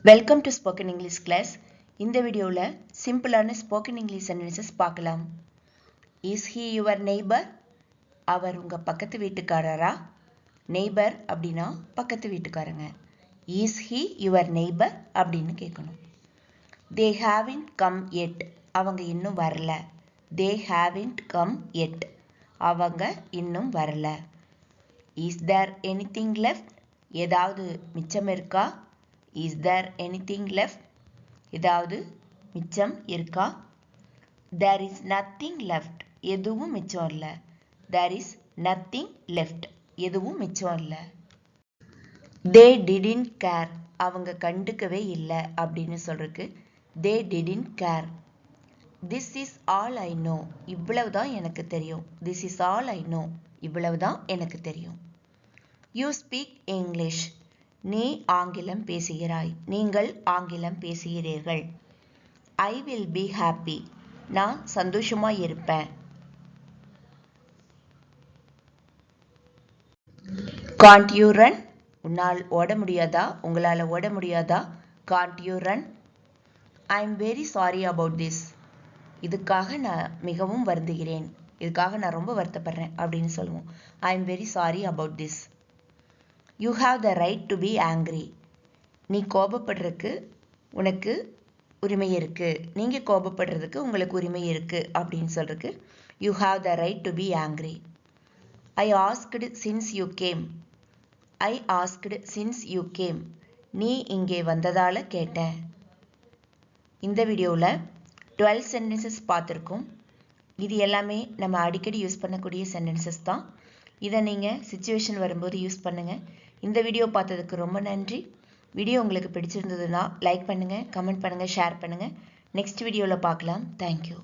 Welcome to spoken English class. இந்த வீடியோவில் சிம்பிளான ஸ்போக்கன் இங்கிலீஷ் சென்டென்சஸ் பார்க்கலாம். Is he your neighbour? அவர் உங்கள் பக்கத்து வீட்டுக்காரரா? நெய்பர் அப்படின்னா பக்கத்து வீட்டுக்காரங்க. இஸ் ஹி யுவர் நெய்பர் அப்படின்னு கேட்கணும். They haven't come yet. அவங்க இன்னும் வரல. They haven't come yet. அவங்க இன்னும் வரல. Is there anything left? ஏதாவது மிச்சம் இருக்கா? Is there anything left? ஏதாவது மிச்சம் இருக்கா? There is nothing left. எதுவும் மிச்சம் இல்லை. There is nothing left. எதுவும் மிச்சம் இல்லை. They didn't care. அவங்க கண்டுக்கவே இல்லை அப்படின்னு சொல்றதுக்கு they didn't care. This is all I know. இவ்வளவுதான் எனக்கு தெரியும். This is all I know. இவ்வளவுதான் எனக்கு தெரியும். You speak English. நீ ஆங்கிலம் பேசுகிறாய். நீங்கள் ஆங்கிலம் பேசுகிறீர்கள். I will be happy. நான் சந்தோஷமாய் இருப்பேன். Gantt you run? உன்னால் ஓட முடியாதா? உங்களால் ஓட முடியாதா? Gantt you run? I am very sorry about this. இதுக்காக நான் மிகவும் வருந்துகிறேன். இதுக்காக நான் ரொம்ப வருத்தப்படுறேன் அப்படின்னு சொல்லுவோம். I am very sorry about this. You have the right to be angry. நீ கோபப்படுறதுக்கு உனக்கு உரிமை இருக்கு. நீங்கள் கோபப்படுறதுக்கு உங்களுக்கு உரிமை இருக்கு அப்படின்னு சொல்றதுக்கு you have the right to be angry. I asked since you came. I asked since you came. நீ இங்கே வந்ததால் கேட்டேன். இந்த வீடியோவில் 12 சென்டென்சஸ் பார்த்துருக்கோம். இது எல்லாமே நம்ம அடிக்கடி யூஸ் பண்ணக்கூடிய சென்டென்சஸ் தான். இதை நீங்கள் சிச்சுவேஷன் வரும்போது யூஸ் பண்ணுங்கள். இந்த வீடியோ பார்த்ததுக்கு ரொம்ப நன்றி. வீடியோ உங்களுக்கு பிடிச்சிருந்ததுன்னா லைக் பண்ணுங்கள், கமெண்ட் பண்ணுங்கள், ஷேர் பண்ணுங்கள். நெக்ஸ்ட் வீடியோவில் பார்க்கலாம். தேங்க்யூ.